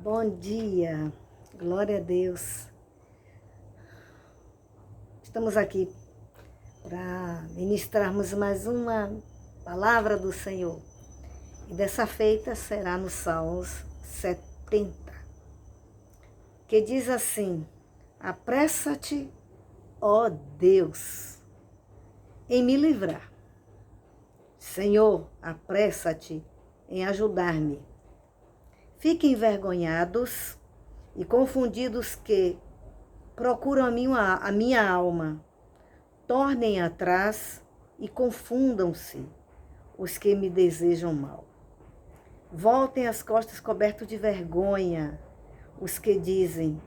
Bom dia, glória a Deus. Estamos aqui para ministrarmos mais uma palavra do Senhor. E dessa feita será no Salmos 70, que diz assim: apressa-te, ó Deus, em me livrar. Senhor, apressa-te em ajudar-me. Fiquem envergonhados e confundidos que procuram a minha alma. Tornem atrás e confundam-se os que me desejam mal. Voltem as costas cobertos de vergonha os que dizem,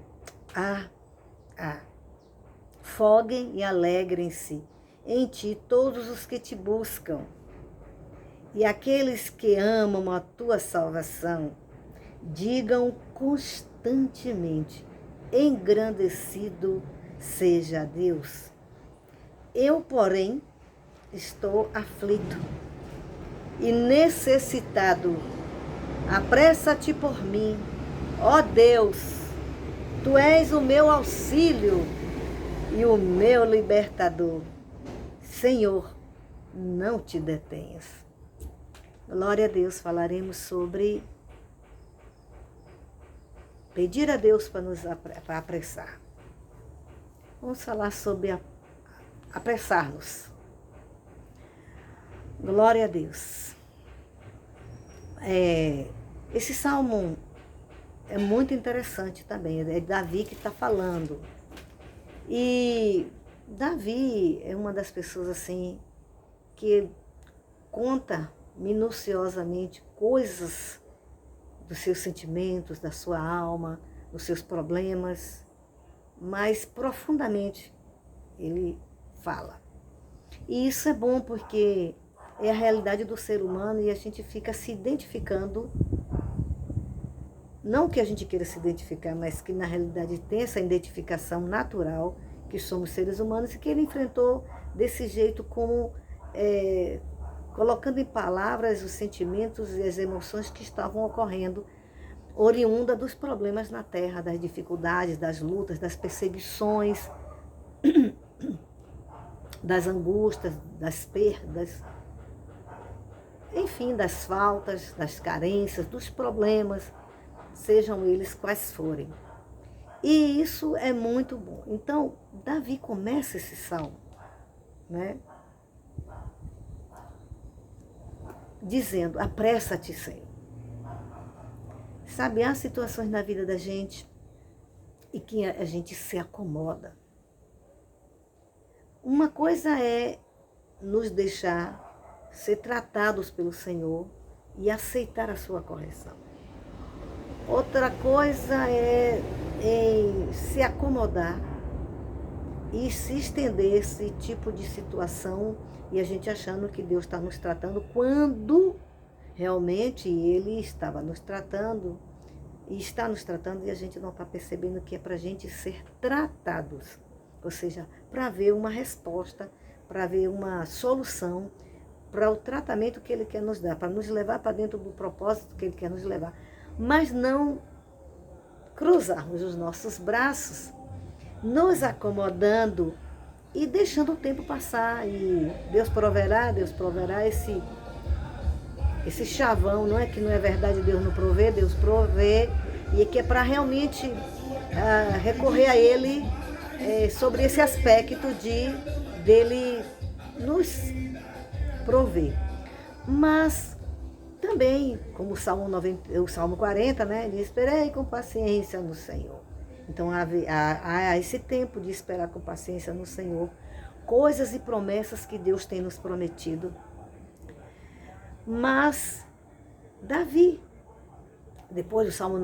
ah, ah. Foguem e alegrem-se em ti todos os que te buscam. E aqueles que amam a tua salvação, digam constantemente, engrandecido seja Deus. Eu, porém, estou aflito e necessitado. Apressa-te por mim, ó Deus. Tu és o meu auxílio e o meu libertador. Senhor, não te detenhas. Glória a Deus, falaremos sobre pedir a Deus para apressar. Vamos falar sobre apressar-nos. Glória a Deus. Esse salmo é muito interessante também. É Davi que está falando. E Davi é uma das pessoas assim que conta minuciosamente coisas dos seus sentimentos, da sua alma, dos seus problemas, mas profundamente ele fala. E isso é bom porque é a realidade do ser humano e a gente fica se identificando, não que a gente queira se identificar, mas que na realidade tem essa identificação natural, que somos seres humanos e que ele enfrentou desse jeito como colocando em palavras os sentimentos e as emoções que estavam ocorrendo, oriunda dos problemas na terra, das dificuldades, das lutas, das perseguições, das angústias, das perdas, enfim, das faltas, das carências, dos problemas, sejam eles quais forem. E isso é muito bom. Então, Davi começa esse salmo, né, dizendo, apressa-te, Senhor. Sabe, há situações na vida da gente e que a gente se acomoda. Uma coisa é nos deixar ser tratados pelo Senhor e aceitar a sua correção. Outra coisa é em se acomodar e se estender esse tipo de situação e a gente achando que Deus está nos tratando quando realmente Ele estava nos tratando e está nos tratando e a gente não está percebendo que é para a gente ser tratados. Ou seja, para ver uma resposta, para ver uma solução para o tratamento que Ele quer nos dar, para nos levar para dentro do propósito que Ele quer nos levar. Mas não cruzarmos os nossos braços, nos acomodando e deixando o tempo passar. E Deus proverá esse chavão, não é que não é verdade Deus não provê, Deus provê, e que é para realmente recorrer a Ele sobre esse aspecto dele nos prover. Mas também, como o Salmo 40, né, ele esperei com paciência no Senhor. Então há esse tempo de esperar com paciência no Senhor, coisas e promessas que Deus tem nos prometido. Mas Davi, depois do Salmo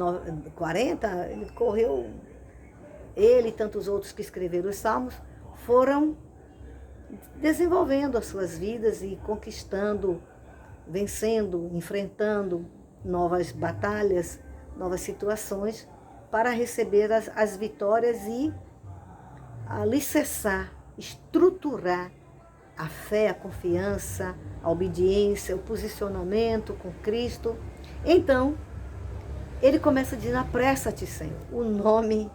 40, ele e tantos outros que escreveram os Salmos, foram desenvolvendo as suas vidas e conquistando, vencendo, enfrentando novas batalhas, novas situações, para receber as vitórias e alicerçar, estruturar a fé, a confiança, a obediência, o posicionamento com Cristo. Então, ele começa dizendo, apressa-te, Senhor. O nome,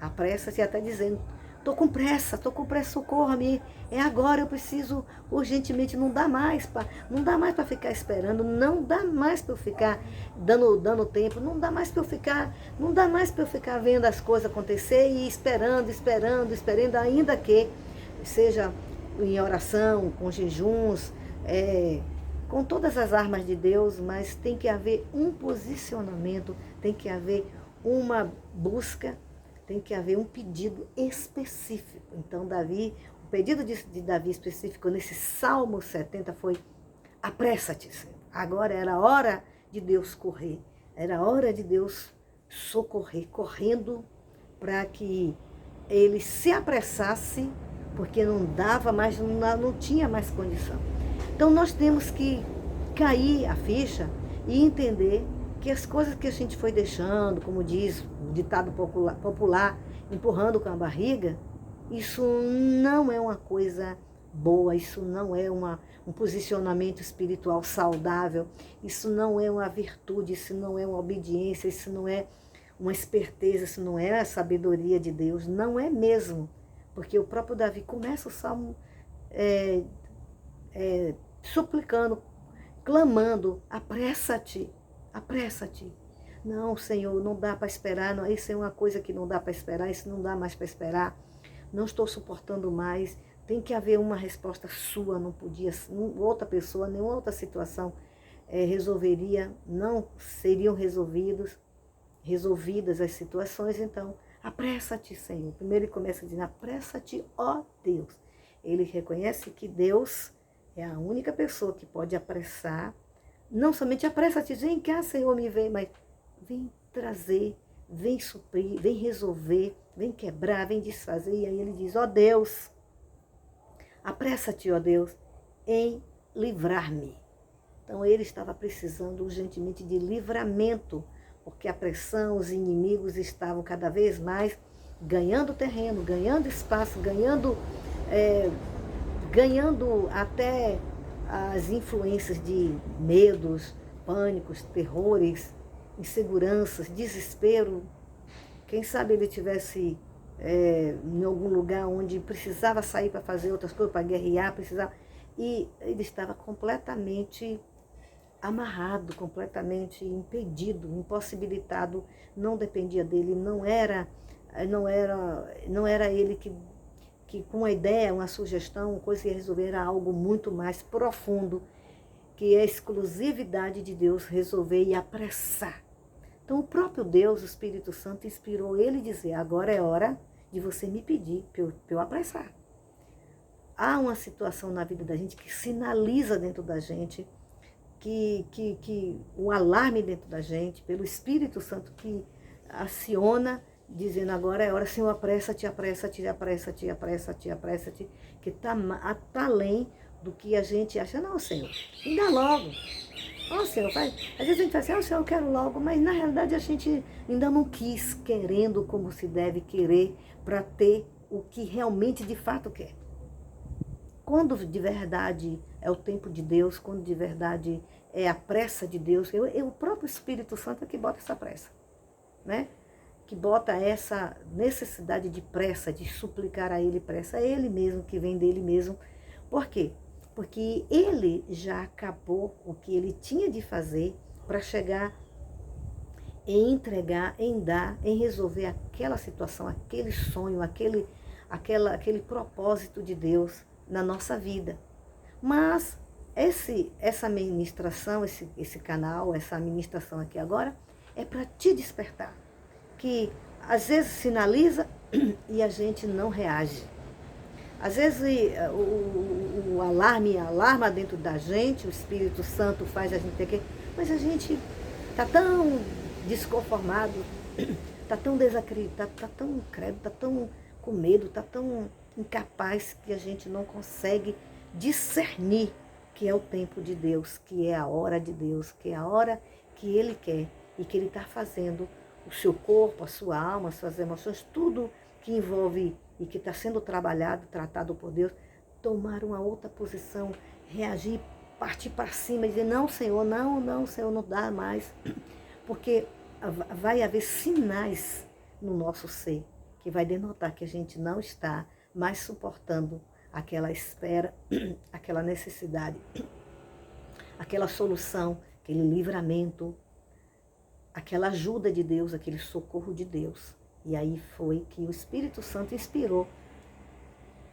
apressa-te, até dizendo, estou com pressa, socorra-me. É agora, eu preciso urgentemente, não dá mais para ficar esperando, não dá mais para eu ficar dando tempo, não dá mais para eu ficar vendo as coisas acontecer e esperando, ainda que seja em oração, com jejuns, com todas as armas de Deus, mas tem que haver um posicionamento, tem que haver uma busca, tem que haver um pedido específico. Então, o pedido de Davi específico nesse Salmo 70 foi, apressa-te, Senhor. Agora era a hora de Deus correr, era a hora de Deus socorrer, correndo para que ele se apressasse, porque não dava mais, não tinha mais condição. Então nós temos que cair a ficha e entender que as coisas que a gente foi deixando, como diz o ditado popular, empurrando com a barriga, isso não é uma coisa boa, isso não é um posicionamento espiritual saudável, isso não é uma virtude, isso não é uma obediência, isso não é uma esperteza, isso não é a sabedoria de Deus, não é mesmo. Porque o próprio Davi começa o Salmo suplicando, clamando, apressa-te, apressa-te. Não, Senhor, não dá para esperar, não, isso é uma coisa que não dá para esperar, isso não dá mais para esperar, não estou suportando mais, tem que haver uma resposta sua, não podia, outra pessoa, nenhuma outra situação resolveria, não seriam resolvidas as situações, então, apressa-te, Senhor. Primeiro ele começa dizendo, apressa-te, ó Deus. Ele reconhece que Deus é a única pessoa que pode apressar, não somente apressa-te, vem cá, Senhor, me vem, mas vem trazer, vem suprir, vem resolver, vem quebrar, vem desfazer. E aí ele diz, ó Deus, apressa-te, ó Deus, em livrar-me. Então ele estava precisando urgentemente de livramento, porque a pressão, os inimigos estavam cada vez mais ganhando terreno, ganhando espaço, ganhando até as influências de medos, pânicos, terrores, inseguranças, desespero. Quem sabe ele tivesse em algum lugar onde precisava sair para fazer outras coisas, para guerrear, e ele estava completamente amarrado, completamente impedido, impossibilitado, não dependia dele, não era ele que com uma ideia, uma sugestão, uma coisa que ia resolver, era algo muito mais profundo, que é a exclusividade de Deus resolver e apressar. Então o próprio Deus, o Espírito Santo, inspirou ele a dizer, agora é hora de você me pedir para eu apressar. Há uma situação na vida da gente que sinaliza dentro da gente, que o alarme dentro da gente, pelo Espírito Santo que aciona, dizendo agora é hora, Senhor, apressa-te, apressa-te, apressa-te, apressa-te, apressa-te, que está além do que a gente acha. Não, Senhor, ainda logo. Ó, Senhor, às vezes a gente fala assim, Senhor, eu quero logo, mas na realidade a gente ainda não quis, querendo como se deve querer, para ter o que realmente de fato quer. Quando de verdade é o tempo de Deus, quando de verdade é a pressa de Deus, o próprio Espírito Santo é que bota essa pressa, né? Que bota essa necessidade de pressa, de suplicar a Ele pressa, é Ele mesmo, que vem dele mesmo. Por quê? Porque Ele já acabou o que Ele tinha de fazer para chegar em entregar, em dar, em resolver aquela situação, aquele sonho, aquele propósito de Deus na nossa vida. Mas essa ministração, esse canal, essa ministração aqui agora, é para te despertar. Que às vezes sinaliza e a gente não reage. Às vezes o alarme alarma dentro da gente, o Espírito Santo faz a gente ter que... Mas a gente está tão desconformado, está tão desacreditado, está tão incrédulo, está tão com medo, está tão incapaz que a gente não consegue discernir que é o tempo de Deus, que é a hora de Deus, que é a hora que Ele quer e que Ele está fazendo o seu corpo, a sua alma, as suas emoções, tudo que envolve e que está sendo trabalhado, tratado por Deus, tomar uma outra posição, reagir, partir para cima e dizer, não, Senhor, não, Senhor, não dá mais. Porque vai haver sinais no nosso ser que vai denotar que a gente não está mais suportando aquela espera, aquela necessidade, aquela solução, aquele livramento, aquela ajuda de Deus, aquele socorro de Deus. E aí foi que o Espírito Santo inspirou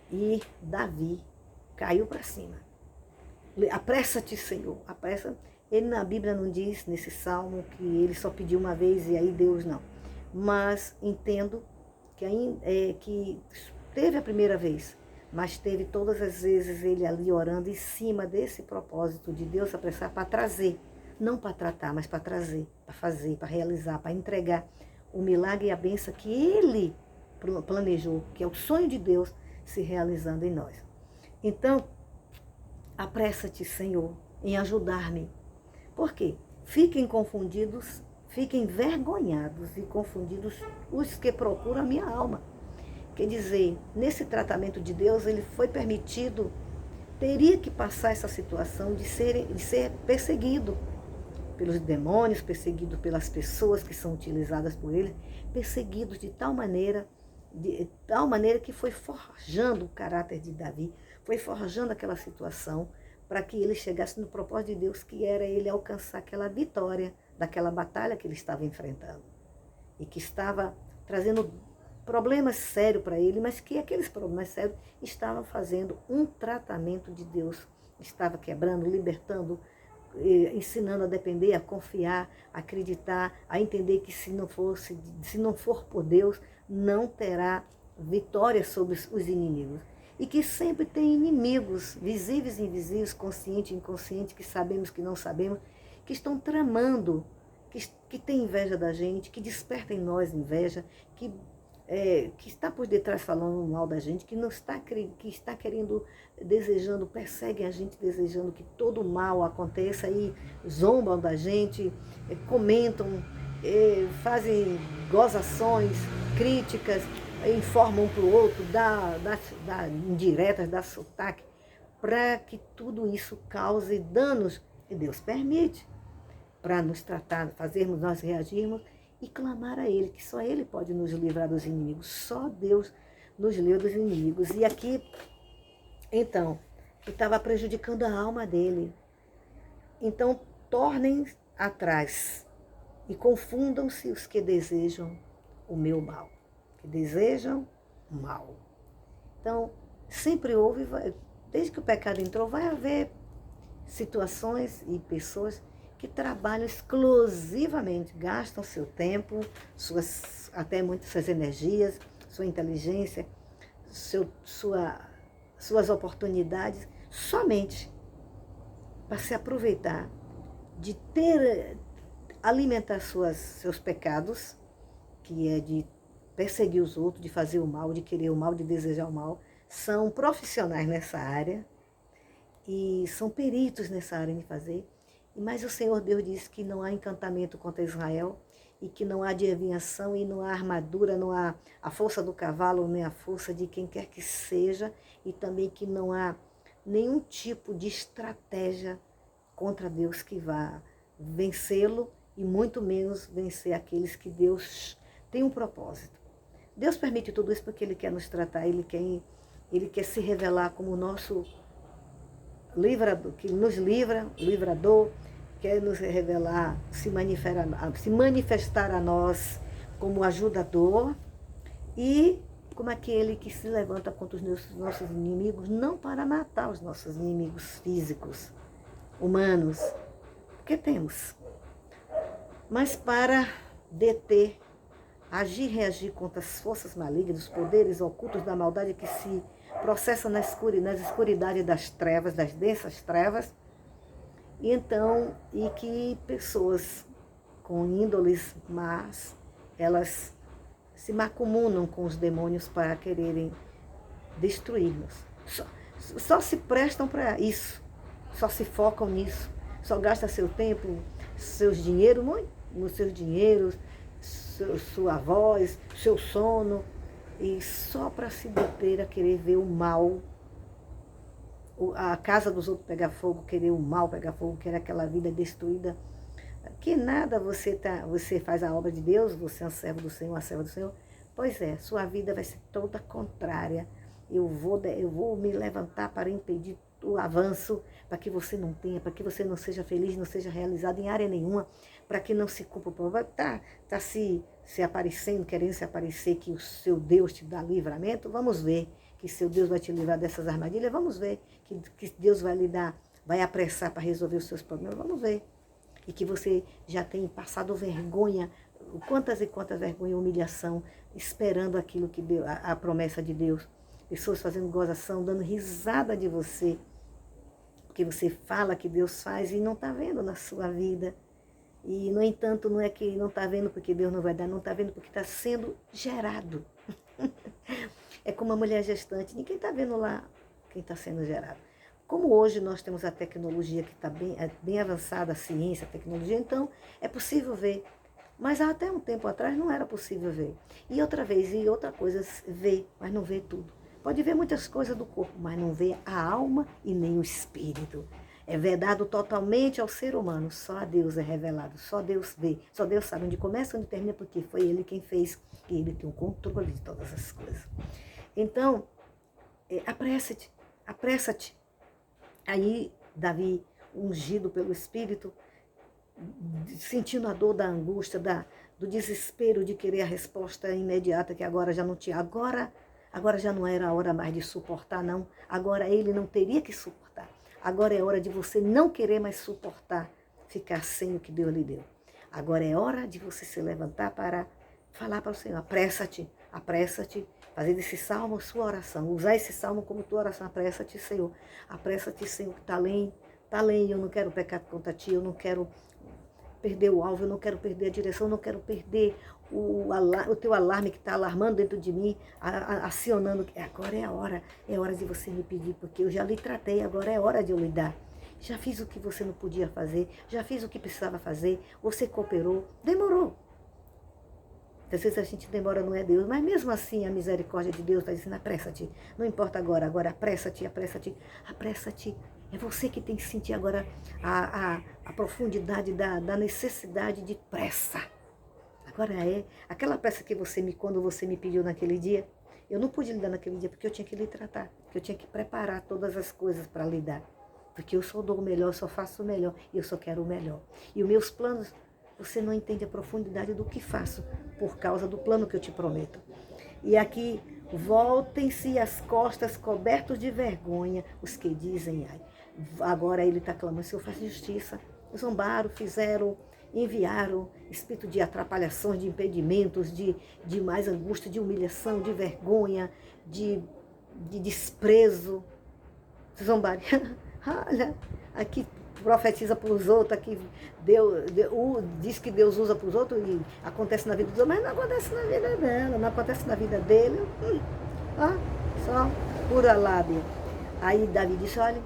e Davi caiu para cima. Apressa-te, Senhor, apressa. Ele na Bíblia não diz, nesse salmo, que ele só pediu uma vez e aí Deus não. Mas entendo que teve a primeira vez, mas teve todas as vezes ele ali orando em cima desse propósito de Deus apressar para trazer, não para tratar, mas para trazer, para fazer, para realizar, para entregar o milagre e a bênção que ele planejou, que é o sonho de Deus se realizando em nós. Então, apressa-te, Senhor, em ajudar-me. Por quê? Fiquem confundidos, fiquem envergonhados e confundidos os que procuram a minha alma. Quer dizer, nesse tratamento de Deus, ele foi permitido, teria que passar essa situação de ser perseguido pelos demônios, perseguido pelas pessoas que são utilizadas por ele, perseguidos de tal maneira que foi forjando o caráter de Davi, foi forjando aquela situação para que ele chegasse no propósito de Deus, que era ele alcançar aquela vitória daquela batalha que ele estava enfrentando e que estava trazendo problemas sérios para ele, mas que aqueles problemas sérios estavam fazendo um tratamento de Deus, estava quebrando, libertando, ensinando a depender, a confiar, a acreditar, a entender que se não for por Deus, não terá vitória sobre os inimigos. E que sempre tem inimigos, visíveis e invisíveis, consciente e inconsciente, que sabemos que não sabemos, que estão tramando, que tem inveja da gente, que desperta em nós inveja, que está por detrás falando mal da gente, que está querendo, desejando, perseguem a gente, desejando que todo mal aconteça e zombam da gente, comentam, fazem gozações, críticas, informam um para o outro, dá indiretas, dá sotaque, para que tudo isso cause danos, e Deus permite, para nos tratar, fazermos nós reagirmos e clamar a Ele, que só Ele pode nos livrar dos inimigos, só Deus nos livra dos inimigos. E aqui, então, ele estava prejudicando a alma dele. Então, tornem atrás e confundam-se os que desejam o meu mal, que desejam o mal. Então, sempre houve, desde que o pecado entrou, vai haver situações e pessoas que trabalham exclusivamente, gastam seu tempo, até muitas suas energias, sua inteligência, suas oportunidades, somente para se aproveitar de alimentar seus pecados, que é de perseguir os outros, de fazer o mal, de querer o mal, de desejar o mal. São profissionais nessa área e são peritos nessa área de fazer. Mas o Senhor Deus disse que não há encantamento contra Israel e que não há adivinhação e não há armadura, não há a força do cavalo, nem a força de quem quer que seja, e também que não há nenhum tipo de estratégia contra Deus que vá vencê-lo e muito menos vencer aqueles que Deus tem um propósito. Deus permite tudo isso porque Ele quer nos tratar, Ele quer se revelar como o nosso livrador, que nos livrador, quer nos revelar, se manifestar a nós como ajudador e como aquele que se levanta contra os nossos inimigos, não para matar os nossos inimigos físicos, humanos, porque temos, mas para deter, agir e reagir contra as forças malignas, os poderes ocultos da maldade que se processa nas escuridades das trevas, das densas trevas, e que pessoas com índoles más, elas se macumunam com os demônios para quererem destruir-nos. Só se prestam para isso, só se focam nisso, só gastam seu tempo, seus dinheiros, sua voz, seu sono, e só para se deter a querer ver o mal, a casa dos outros pegar fogo, querer o mal pegar fogo, querer aquela vida destruída Que nada você faz a obra de Deus, você é um servo do Senhor, uma serva do Senhor. Pois é, sua vida vai ser toda contrária. Eu vou me levantar para impedir o avanço, para que você não tenha, para que você não seja feliz, não seja realizado em área nenhuma, para que não se cumpra o problema. Tá se aparecendo, querendo se aparecer que o seu Deus te dá livramento. Vamos ver que seu Deus vai te livrar dessas armadilhas. Vamos ver que Deus vai lhe dar, vai apressar para resolver os seus problemas. Vamos ver. E que você já tem passado vergonha, quantas e quantas vergonhas e humilhação, esperando aquilo que Deus, a promessa de Deus. Pessoas fazendo gozação, dando risada de você, porque você fala que Deus faz e não está vendo na sua vida. E, no entanto, não é que não está vendo porque Deus não vai dar, não está vendo porque está sendo gerado. É como uma mulher gestante, ninguém está vendo lá quem está sendo gerado. Como hoje nós temos a tecnologia que está bem avançada, a ciência, a tecnologia, então é possível ver. Mas até um tempo atrás não era possível ver. E outra coisa, ver, mas não vê tudo. Pode ver muitas coisas do corpo, mas não vê a alma e nem o espírito. É vedado totalmente ao ser humano. Só a Deus é revelado, só Deus vê, só Deus sabe onde começa, onde termina, porque foi Ele quem fez e Ele tem o controle de todas as coisas. Então, apressa-te, apressa-te. Aí, Davi, ungido pelo Espírito, sentindo a dor da angústia, do desespero de querer a resposta imediata, que agora já não tinha, agora já não era a hora mais de suportar, não. Agora ele não teria que suportar. Agora é hora de você não querer mais suportar, ficar sem o que Deus lhe deu. Agora é hora de você se levantar para falar para o Senhor, apressa-te, apressa-te, fazer desse salmo sua oração, usar esse salmo como tua oração, apressa-te, Senhor, que está além, eu não quero pecar contra ti, eu não quero perder o alvo, eu não quero perder a direção, eu não quero perder o teu alarme que está alarmando dentro de mim, acionando, agora é hora de você me pedir, porque eu já lhe tratei, agora é hora de eu lhe dar. Já fiz o que você não podia fazer, já fiz o que precisava fazer, você cooperou, demorou. Às vezes a gente demora, não é Deus, mas mesmo assim a misericórdia de Deus vai dizendo, apressa-te, não importa agora apressa-te, apressa-te, apressa-te. É você que tem que sentir agora a profundidade da necessidade de pressa. Agora é aquela pressa que quando você me pediu naquele dia, eu não pude lhe dar naquele dia porque eu tinha que lhe tratar, porque eu tinha que preparar todas as coisas para lhe dar. Porque eu só dou o melhor, eu só faço o melhor e eu só quero o melhor. E os meus planos, você não entende a profundidade do que faço por causa do plano que eu te prometo. E aqui, voltem-se as costas cobertos de vergonha, os que dizem, ai. Agora ele está clamando, Senhor, faz justiça. Zombaram, enviaram espírito de atrapalhações, de impedimentos, de mais angústia, de humilhação, de vergonha, de desprezo. Zombaram. Olha, aqui profetiza para os outros, aqui diz que Deus usa para os outros e acontece na vida dos outros, mas não acontece na vida dela, não acontece na vida dele. Só pura lábia. Aí Davi disse, olha,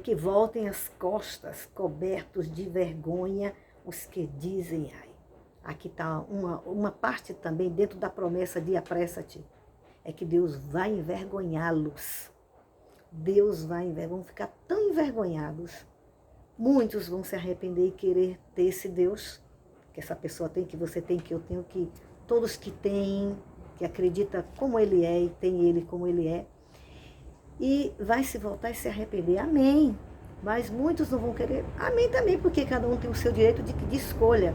que voltem as costas cobertos de vergonha os que dizem, ai. Aqui está uma parte também dentro da promessa de apressa-te, é que Deus vai envergonhá-los. Deus vai vão ficar tão envergonhados. Muitos vão se arrepender e querer ter esse Deus que essa pessoa tem, que você tem, que eu tenho, que todos que têm, que acredita como Ele é e tem Ele como Ele é. E vai se voltar e se arrepender. Amém. Mas muitos não vão querer. Amém também, porque cada um tem o seu direito de escolha.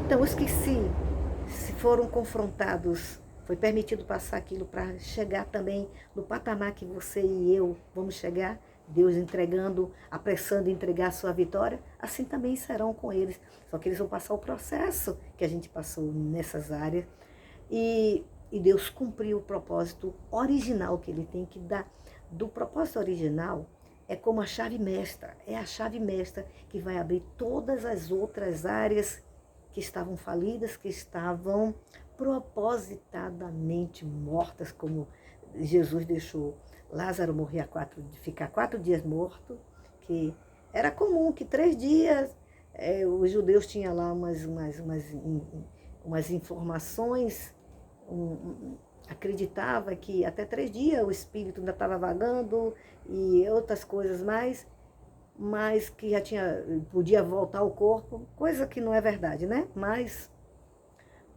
Então, os que se foram confrontados, foi permitido passar aquilo para chegar também no patamar que você e eu vamos chegar, Deus entregando, apressando entregar a sua vitória, assim também serão com eles. Só que eles vão passar o processo que a gente passou nessas áreas. E Deus cumpriu o propósito original que Ele tem que dar. Do propósito original é como a chave mestra. É a chave mestra que vai abrir todas as outras áreas que estavam falidas, que estavam propositadamente mortas, como Jesus deixou Lázaro morrer ficar 4 dias morto, que era comum que 3 dias os judeus tinham lá umas informações, acreditava que até 3 dias o espírito ainda estava vagando e outras coisas mais. mas que já podia voltar ao corpo, coisa que não é verdade, né? Mas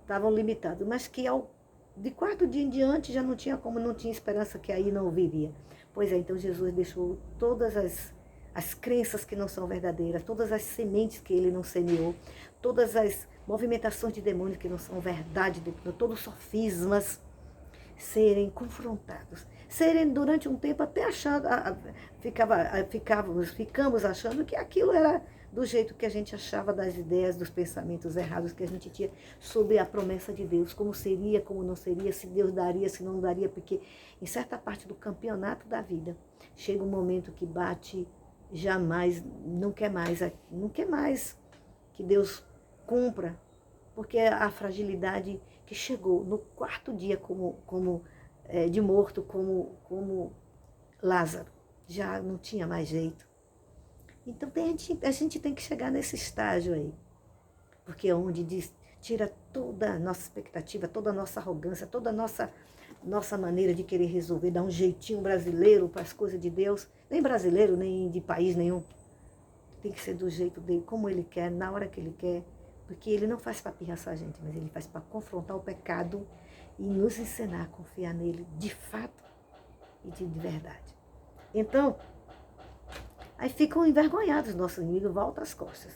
estavam limitados, mas que de quarto dia em diante já não tinha como, não tinha esperança que aí não viria. Pois é, então Jesus deixou todas as crenças que não são verdadeiras, todas as sementes que ele não semeou, todas as movimentações de demônios que não são verdade, todos os sofismas serem confrontados, serem durante um tempo até achando, ficamos achando que aquilo era do jeito que a gente achava, das ideias, dos pensamentos errados que a gente tinha sobre a promessa de Deus, como seria, como não seria, se Deus daria, se não daria, porque em certa parte do campeonato da vida, chega um momento que bate, jamais, não quer mais que Deus cumpra, porque a fragilidade que chegou no quarto dia de morto, como Lázaro, já não tinha mais jeito. Então a gente tem que chegar nesse estágio aí, porque é onde tira toda a nossa expectativa, toda a nossa arrogância, toda a nossa maneira de querer resolver, dar um jeitinho brasileiro para as coisas de Deus, nem brasileiro, nem de país nenhum. Tem que ser do jeito dele, como ele quer, na hora que ele quer, porque ele não faz para pirraçar a gente, mas ele faz para confrontar o pecado e nos ensinar a confiar nele de fato e de verdade. Então, aí ficam envergonhados, nossos inimigos voltam as costas.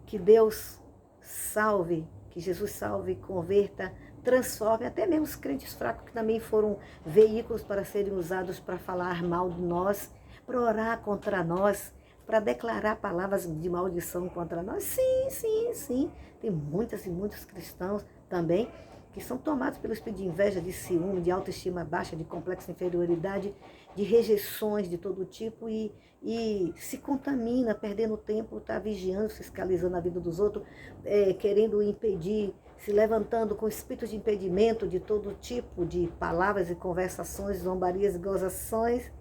Que Deus salve, que Jesus salve, converta, transforme, até mesmo os crentes fracos que também foram veículos para serem usados para falar mal de nós, para orar contra nós, para declarar palavras de maldição contra nós. Sim. Tem muitas e muitos cristãos também que são tomados pelo espírito de inveja, de ciúme, de autoestima baixa, de complexo de inferioridade, de rejeições de todo tipo e se contamina, perdendo tempo, está vigiando, fiscalizando a vida dos outros, querendo impedir, se levantando com espírito de impedimento de todo tipo de palavras e conversações, zombarias e gozações,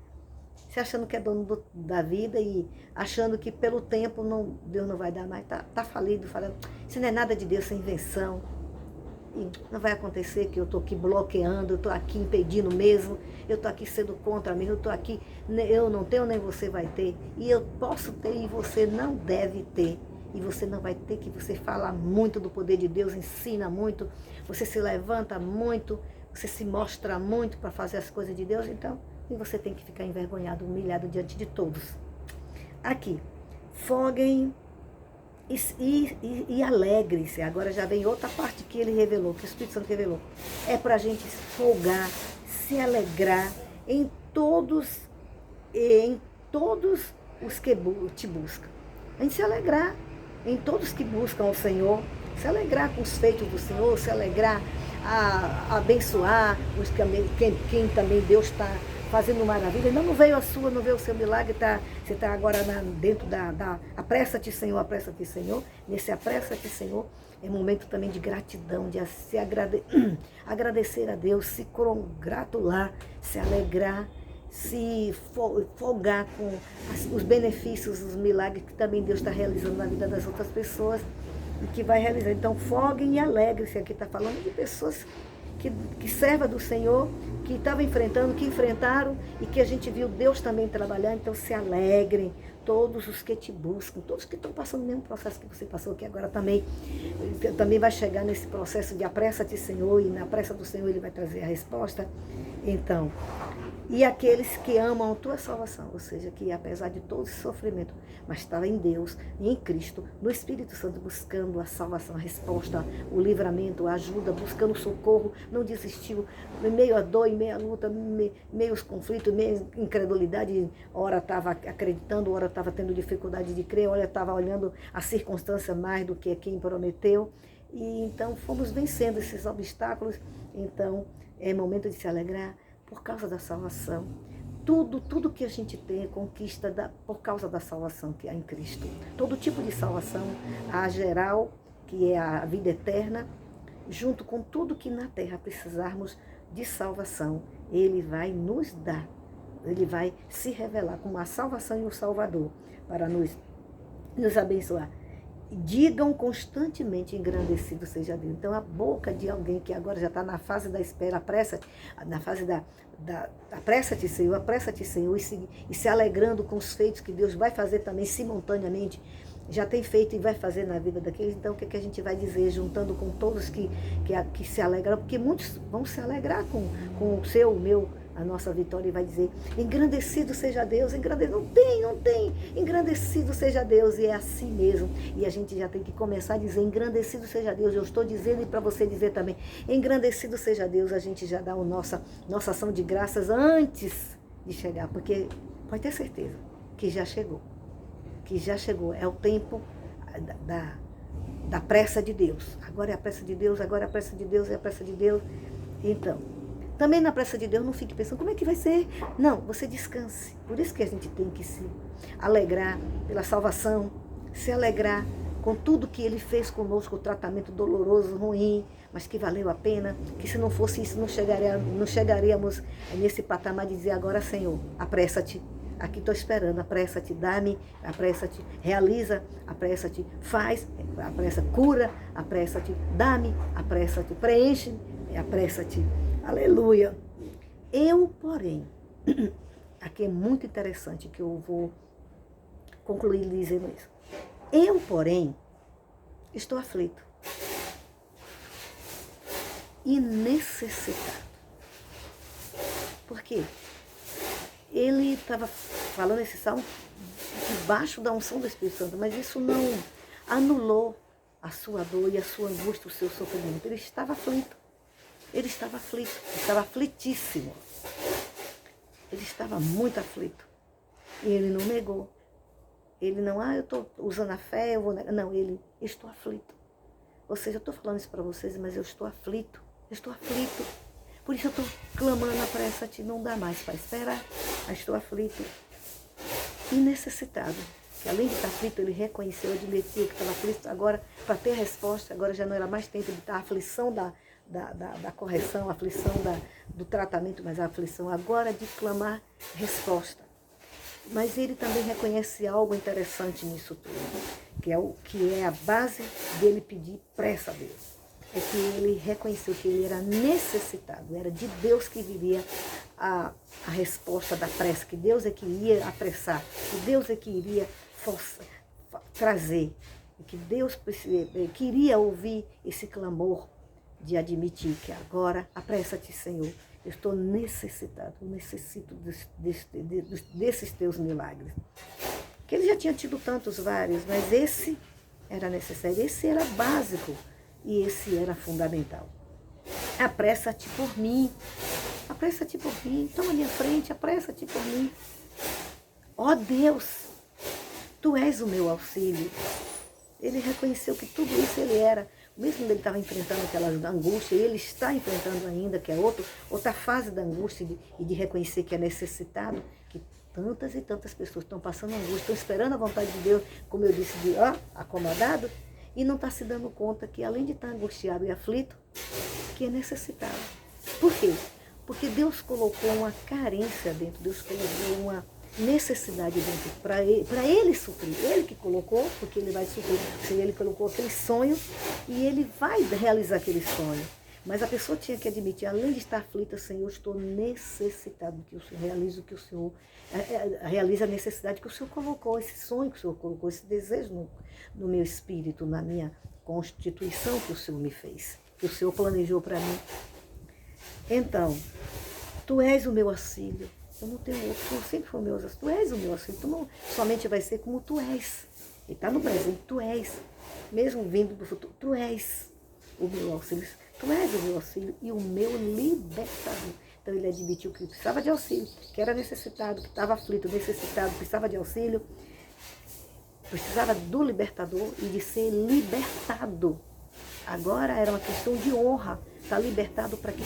se achando que é dono da vida e achando que pelo tempo Deus não vai dar mais, tá falido, falando, isso não é nada de Deus, isso é invenção. E não vai acontecer que eu estou aqui bloqueando, eu estou aqui impedindo mesmo, eu estou aqui sendo contra mesmo, eu estou aqui, eu não tenho nem você vai ter, e eu posso ter e você não deve ter, e você não vai ter, que você fala muito do poder de Deus, ensina muito, você se levanta muito, você se mostra muito para fazer as coisas de Deus, então, e você tem que ficar envergonhado, humilhado diante de todos. Aqui, foguem e alegre-se. Agora já vem outra parte que ele revelou, que o Espírito Santo revelou. É para a gente folgar, se alegrar em todos os que te buscam. A gente se alegrar em todos que buscam o Senhor, se alegrar com os feitos do Senhor, se alegrar, a abençoar quem também Deus está fazendo maravilha. Não veio a sua, não veio o seu milagre, você está agora dentro da apressa-te, Senhor, apressa-te, Senhor. Nesse apressa-te, Senhor, é momento também de gratidão, de se agradecer a Deus, se congratular, se alegrar, se folgar com os benefícios, os milagres que também Deus está realizando na vida das outras pessoas e que vai realizar. Então, foguem e alegrem-se. Aqui está falando de pessoas que serva do Senhor, que estavam enfrentando, que enfrentaram e que a gente viu Deus também trabalhar. Então se alegrem, todos os que te buscam, todos que estão passando o mesmo processo que você passou, que agora também vai chegar nesse processo de apressa-te, Senhor, e na pressa do Senhor Ele vai trazer a resposta. Então, e aqueles que amam a tua salvação, ou seja, que apesar de todo esse sofrimento, mas estava em Deus, em Cristo, no Espírito Santo, buscando a salvação, a resposta, o livramento, a ajuda, buscando socorro, não desistiu, em meio à dor, em meio à luta, meio aos conflitos, meio à incredulidade, ora estava acreditando, ora estava tendo dificuldade de crer, ora estava olhando a circunstância mais do que quem prometeu, e então fomos vencendo esses obstáculos. Então é momento de se alegrar por causa da salvação. Tudo que a gente tem é conquista por causa da salvação que há em Cristo. Todo tipo de salvação, a geral, que é a vida eterna, junto com tudo que na terra precisarmos de salvação, Ele vai nos dar. Ele vai se revelar como a salvação e o Salvador para nos abençoar. digam constantemente, engrandecido seja Deus. Então, a boca de alguém que agora já está na fase da espera, na fase da apressa-te, Senhor, e se alegrando com os feitos que Deus vai fazer também simultaneamente, já tem feito e vai fazer na vida daqueles. Então, o que a gente vai dizer, juntando com todos que se alegram, porque muitos vão se alegrar com o seu, o meu, a nossa vitória, e vai dizer, engrandecido seja Deus, não tem, engrandecido seja Deus, e é assim mesmo, e a gente já tem que começar a dizer, engrandecido seja Deus, eu estou dizendo, e para você dizer também, engrandecido seja Deus, a gente já dá a nossa ação de graças antes de chegar, porque pode ter certeza que já chegou, é o tempo da pressa de Deus, agora é a pressa de Deus, então, também na pressa de Deus, não fique pensando, como é que vai ser? Não, você descanse. Por isso que a gente tem que se alegrar pela salvação, se alegrar com tudo que Ele fez conosco, o tratamento doloroso, ruim, mas que valeu a pena, que se não fosse isso, não chegaríamos nesse patamar de dizer, agora, Senhor, apressa-te, aqui estou esperando, apressa-te, dá-me, apressa-te, realiza, apressa-te, faz, apressa, cura, apressa-te, dá-me, apressa-te, preenche, apressa-te. Aleluia. Eu, porém, aqui é muito interessante que eu vou concluir dizendo isso. Eu, porém, estou aflito e necessitado. Por quê? Ele estava falando esse salmo debaixo da unção do Espírito Santo, mas isso não anulou a sua dor e a sua angústia, o seu sofrimento. Ele estava aflito. Ele estava aflito, estava aflitíssimo. Ele estava muito aflito. E ele não negou. Ele não, eu estou usando a fé, eu vou negar. Não, estou aflito. Ou seja, eu estou falando isso para vocês, mas eu estou aflito. Por isso eu estou clamando a pressa-te, não dá mais para esperar. Mas estou aflito e necessitado. Que além de estar aflito, ele reconheceu, admitiu que estava aflito. Agora, para ter resposta, agora já não era mais tempo de estar a aflição da correção, a aflição do tratamento, mas a aflição agora de clamar resposta. Mas ele também reconhece algo interessante nisso tudo, que é a base dele pedir pressa a Deus. É que ele reconheceu que ele era necessitado, era de Deus que viria a resposta da pressa, que Deus é que ia apressar, que Deus é que iria trazer, que Deus queria ouvir esse clamor de admitir que agora, apressa-te, Senhor, eu estou necessitado, eu necessito desses teus milagres. Que ele já tinha tido tantos vários, mas esse era necessário, esse era básico e esse era fundamental. Apressa-te por mim, toma a minha frente, apressa-te por mim. Ó Deus, tu és o meu auxílio. Ele reconheceu que tudo isso ele era. Mesmo ele estava enfrentando aquela angústia, ele está enfrentando ainda, que é outra fase da angústia e de reconhecer que é necessitado, que tantas e tantas pessoas estão passando angústia, estão esperando a vontade de Deus, como eu disse, acomodado, e não está se dando conta que além de estar angustiado e aflito, que é necessitado. Por quê? Porque Deus colocou uma carência dentro, Deus colocou uma necessidade dentro para ele suprir. Ele que colocou, porque ele vai suprir. Ele colocou aquele sonho e ele vai realizar aquele sonho. Mas a pessoa tinha que admitir, além de estar aflita, Senhor, estou necessitado que o Senhor realize o que o Senhor realize a necessidade que o Senhor colocou, esse sonho que o Senhor colocou, esse desejo no meu espírito, na minha constituição que o Senhor me fez, que o Senhor planejou para mim. Então, tu és o meu auxílio. Eu não tenho outro, tu sempre foi o meu auxílio. Tu és o meu auxílio. Tu não somente vai ser como tu és. Ele está no presente, tu és. Mesmo vindo do futuro, tu és o meu auxílio. Tu és o meu auxílio e o meu libertador. Então ele admitiu que precisava de auxílio, que era necessitado, que estava aflito, necessitado, precisava de auxílio, precisava do libertador e de ser libertado. Agora era uma questão de honra, estar libertado para que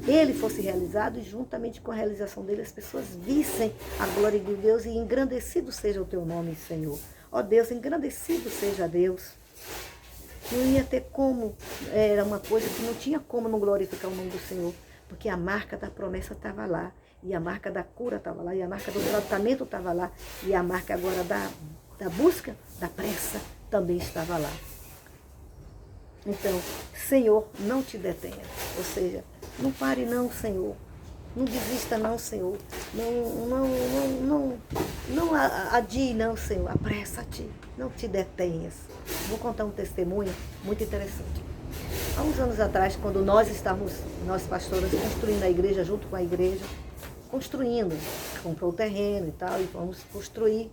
ele fosse realizado e juntamente com a realização dele as pessoas vissem a glória de Deus e engrandecido seja o teu nome, Senhor. Ó Deus, engrandecido seja Deus. Não ia ter como, era uma coisa que não tinha como não glorificar o nome do Senhor, porque a marca da promessa estava lá, e a marca da cura estava lá, e a marca do tratamento estava lá, e a marca agora da busca, da pressa, também estava lá. Então, Senhor, não te detenha. Ou seja, não pare não, Senhor. Não desista não, Senhor. Não adie não, Senhor. Apressa-te. Não te detenhas. Vou contar um testemunho muito interessante. Há uns anos atrás, quando nós pastoras, construindo a igreja, junto com a igreja, construindo, comprou o terreno e tal, e vamos construir.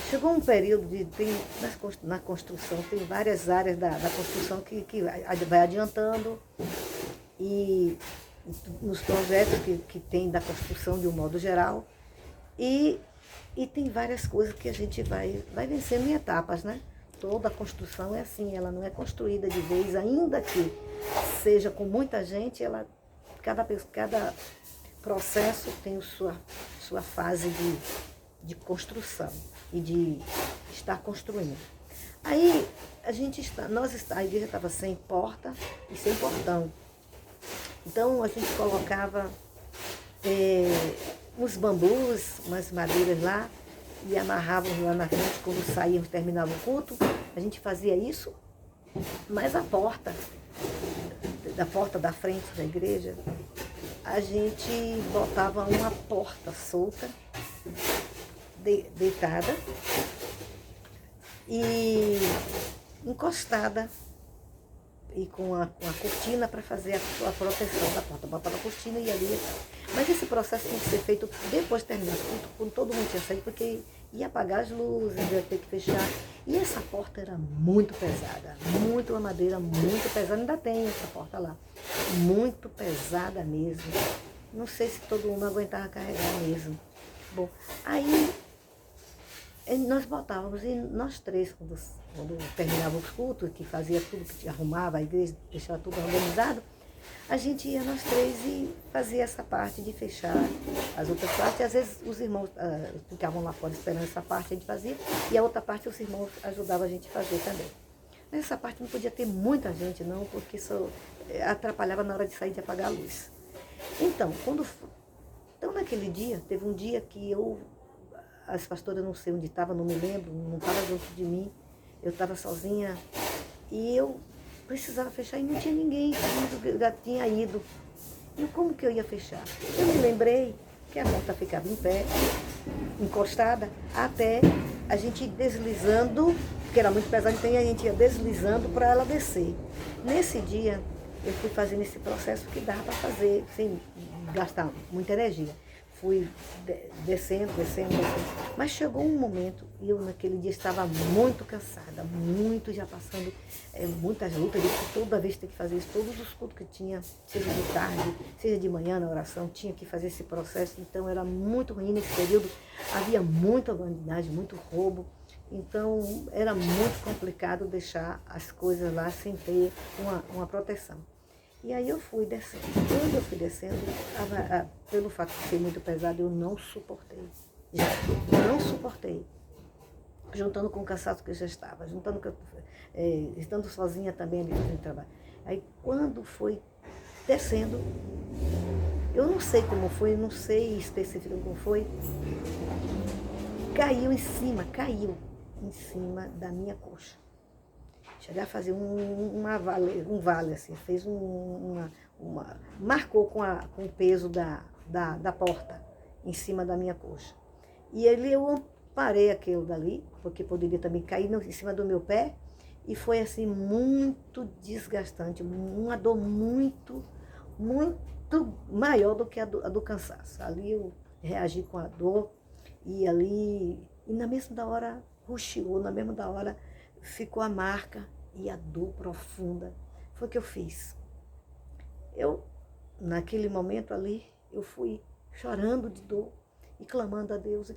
Chegou um período na construção, tem várias áreas da construção que vai adiantando, e nos projetos que tem da construção de um modo geral, e tem várias coisas que a gente vai vencendo em etapas, né? Toda a construção é assim, ela não é construída de vez, ainda que seja com muita gente, cada processo tem sua fase de construção e de estar construindo. Aí a igreja estava sem porta e sem portão. Então a gente colocava uns bambus, umas madeiras lá, e amarrávamos lá na frente quando saíamos, terminava o culto. A gente fazia isso, mas a porta da frente da igreja, a gente botava uma porta solta, deitada e encostada, e com a cortina para fazer a proteção da porta. Botava a cortina e ali e tal. Mas esse processo tinha que ser feito depois de terminar tudo, quando todo mundo tinha saído, porque ia apagar as luzes, ia ter que fechar. E essa porta era muito pesada, uma madeira muito pesada, ainda tem essa porta lá. Muito pesada mesmo. Não sei se todo mundo aguentava carregar mesmo. Bom, aí nós botávamos, e nós três, quando terminava os cultos, que fazia tudo, que arrumava a igreja, deixava tudo organizado, a gente ia nós três e fazia essa parte de fechar as outras partes. E às vezes os irmãos ficavam lá fora esperando essa parte, a gente fazia, e a outra parte os irmãos ajudavam a gente a fazer também. Nessa parte não podia ter muita gente não, porque isso atrapalhava na hora de sair, de apagar a luz. Então, naquele dia, teve um dia que as pastoras, não sei onde estava, não me lembro, não estava junto de mim, eu estava sozinha e eu precisava fechar e não tinha ninguém, todo mundo já tinha ido. E como que eu ia fechar? Eu me lembrei que a porta ficava em pé, encostada, até a gente ir deslizando, porque era muito pesado, então a gente ia deslizando para ela descer. Nesse dia, eu fui fazendo esse processo que dava para fazer sem gastar muita energia. Fui descendo. Mas chegou um momento, e eu naquele dia estava muito cansada, já passando muitas lutas, de toda vez ter que fazer isso, todos os cultos que tinha, seja de tarde, seja de manhã na oração, tinha que fazer esse processo, então era muito ruim nesse período, havia muita bandidagem, muito roubo, então era muito complicado deixar as coisas lá sem ter uma proteção. E aí eu fui descendo. Quando eu fui descendo, pelo fato de ser muito pesado, eu não suportei. Não suportei. Juntando com o cansaço que eu já estava, estando sozinha também ali fazendo trabalho. Aí quando foi descendo, eu não sei como foi, não sei específico como foi, caiu em cima da minha coxa. Chegar a fazer um vale, assim, fez marcou com o peso da porta em cima da minha coxa. E eu parei aquilo dali, porque poderia também cair em cima do meu pé, e foi assim muito desgastante, uma dor muito maior do que a do cansaço. Ali eu reagi com a dor, e na mesma hora ruxeou, na mesma hora ficou a marca e a dor profunda. Foi o que eu fiz. Naquele momento ali, eu fui chorando de dor e clamando a Deus,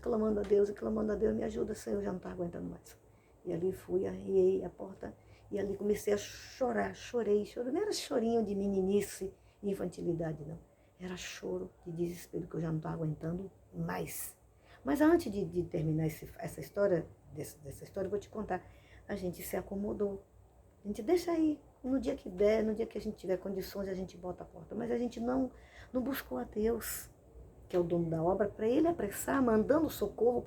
me ajuda, Senhor, eu já não estava aguentando mais. E ali fui, arriei a porta e ali comecei a chorar, chorei. Não era chorinho de meninice e infantilidade, não. Era choro de desespero, que eu já não estava aguentando mais. Mas antes de terminar essa história, dessa história, eu vou te contar. A gente se acomodou. A gente deixa aí, no dia que der, no dia que a gente tiver condições, a gente bota a porta. Mas a gente não buscou a Deus, que é o dono da obra, para ele apressar, mandando socorro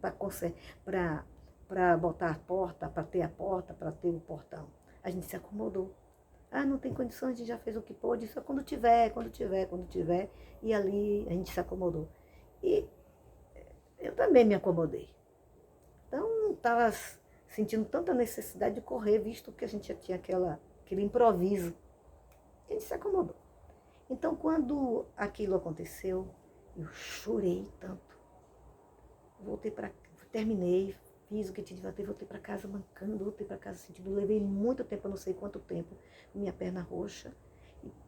para para botar a porta, para ter a porta, para ter o portão. A gente se acomodou. Ah, não tem condições, a gente já fez o que pôde, só quando tiver, quando tiver, quando tiver. E ali a gente se acomodou. E eu também me acomodei. Então, estava sentindo tanta necessidade de correr, visto que a gente já tinha aquele improviso. A gente se acomodou. Então, quando aquilo aconteceu, eu chorei tanto. Terminei, fiz o que tinha de fazer, voltei para casa mancando, voltei para casa sentindo, levei muito tempo, eu não sei quanto tempo, minha perna roxa.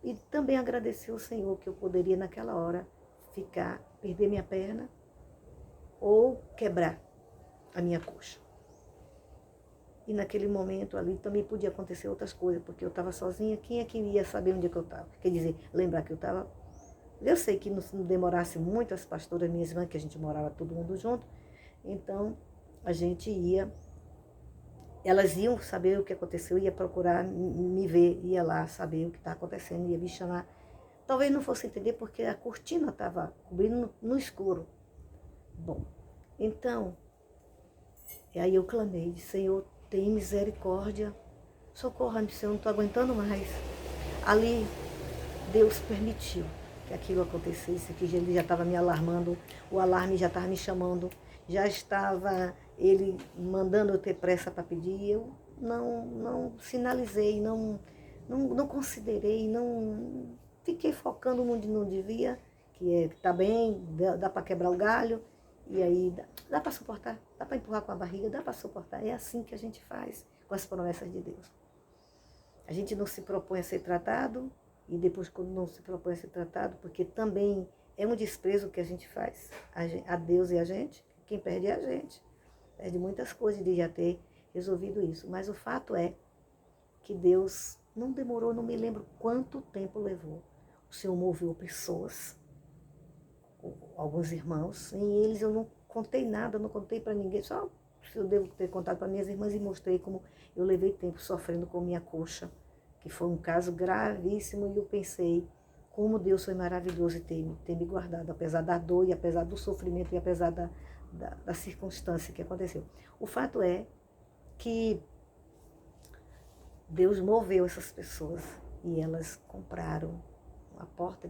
E também agradecer ao Senhor que eu poderia naquela hora perder minha perna ou quebrar a minha coxa. E naquele momento ali também podia acontecer outras coisas, porque eu estava sozinha, quem é que ia saber onde é que eu estava? Quer dizer, lembrar que eu estava... Eu sei que não demorasse muito, as pastoras, minhas irmãs, que a gente morava todo mundo junto, então a gente elas iam saber o que aconteceu, ia procurar me ver, ia lá saber o que está acontecendo, ia me chamar. Talvez não fosse entender porque a cortina estava cobrindo no escuro. Bom, então, e aí eu clamei, Senhor, tem misericórdia, socorra-me, Senhor, não estou aguentando mais. Ali, Deus permitiu que aquilo acontecesse, que ele já estava me alarmando, o alarme já estava me chamando, já estava ele mandando eu ter pressa para pedir, e eu não sinalizei, não considerei, não fiquei focando onde não devia, que está bem, dá para quebrar o galho, e aí dá para suportar, dá para empurrar com a barriga, dá para suportar. É assim que a gente faz com as promessas de Deus. A gente não se propõe a ser tratado, e depois quando não se propõe a ser tratado, porque também é um desprezo que a gente faz a Deus e a gente, quem perde é a gente. Perde muitas coisas de já ter resolvido isso. Mas o fato é que Deus não demorou, não me lembro quanto tempo levou. O Senhor moveu pessoas, alguns irmãos, sem eles eu não contei nada, não contei para ninguém, só eu devo ter contado para minhas irmãs e mostrei como eu levei tempo sofrendo com minha coxa, que foi um caso gravíssimo, e eu pensei como Deus foi maravilhoso em ter me guardado, apesar da dor e apesar do sofrimento e apesar da circunstância que aconteceu. O fato é que Deus moveu essas pessoas e elas compraram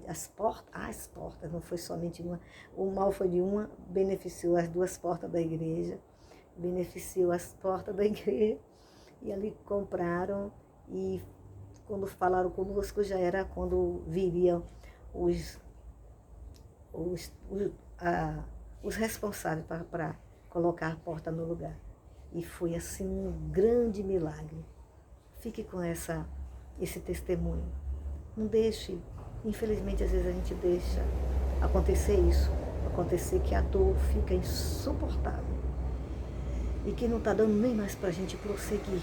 as portas, não foi somente uma. O mal foi de uma, beneficiou as duas portas da igreja, beneficiou as portas da igreja, e ali compraram, e quando falaram conosco já era quando viriam os responsáveis para colocar a porta no lugar. E foi assim um grande milagre. Fique com esse testemunho. Não deixe, infelizmente às vezes a gente deixa acontecer isso, acontecer que a dor fica insuportável e que não está dando nem mais para a gente prosseguir,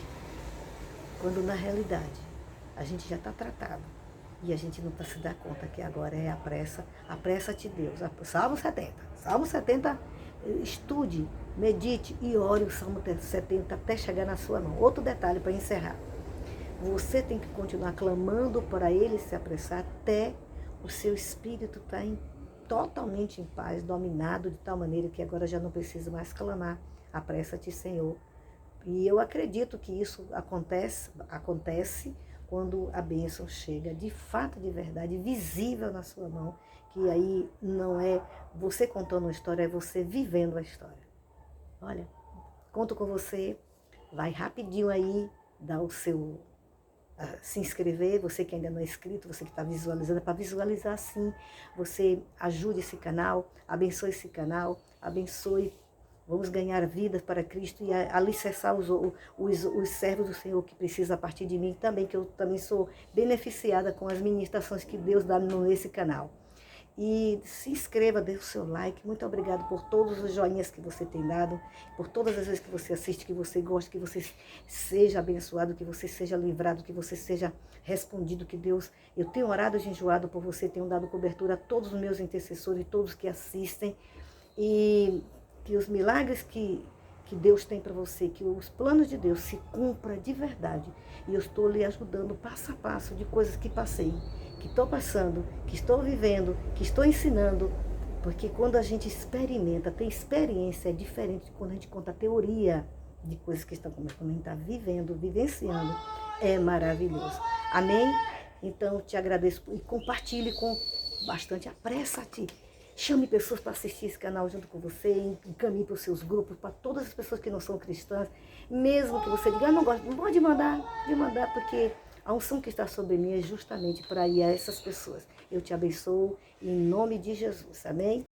quando na realidade a gente já está tratado e a gente não está se dar conta que agora é apressa-te Deus. Salmo 70, estude, medite e ore o Salmo 70 até chegar na sua mão. Outro detalhe para encerrar. Você tem que continuar clamando para Ele se apressar até o seu espírito estar totalmente em paz, dominado de tal maneira que agora já não precisa mais clamar. Apressa-te, Senhor. E eu acredito que isso acontece quando a bênção chega de fato, de verdade, visível na sua mão, que aí não é você contando uma história, é você vivendo a história. Olha, conto com você, vai rapidinho aí, dá o seu... se inscrever, você que ainda não é inscrito, você que está visualizando, é para visualizar sim, você ajude esse canal, abençoe esse canal, abençoe, vamos ganhar vidas para Cristo e alicerçar os servos do Senhor que precisam a partir de mim também, que eu também sou beneficiada com as ministrações que Deus dá nesse canal. E se inscreva, dê o seu like. Muito obrigado por todos os joinhas que você tem dado, por todas as vezes que você assiste, que você gosta, que você seja abençoado, que você seja livrado, que você seja respondido, que Deus... Eu tenho orado e jejuado por você, tenho dado cobertura a todos os meus intercessores, todos que assistem, e que os milagres que Deus tem para você, que os planos de Deus se cumpram de verdade. E eu estou lhe ajudando passo a passo de coisas que passei, que estou passando, que estou vivendo, que estou ensinando, porque quando a gente experimenta, tem experiência, é diferente de quando a gente conta teoria. de coisas que estão conosco, quando a gente está vivendo, vivenciando, é maravilhoso. Amém? Então, eu te agradeço e compartilhe com bastante. Apressa-te. Chame pessoas para assistir esse canal junto com você, encaminhe para os seus grupos, para todas as pessoas que não são cristãs. Mesmo que você diga, não gosto, não pode mandar, porque a unção que está sobre mim é justamente para ir a essas pessoas. Eu te abençoo em nome de Jesus. Amém?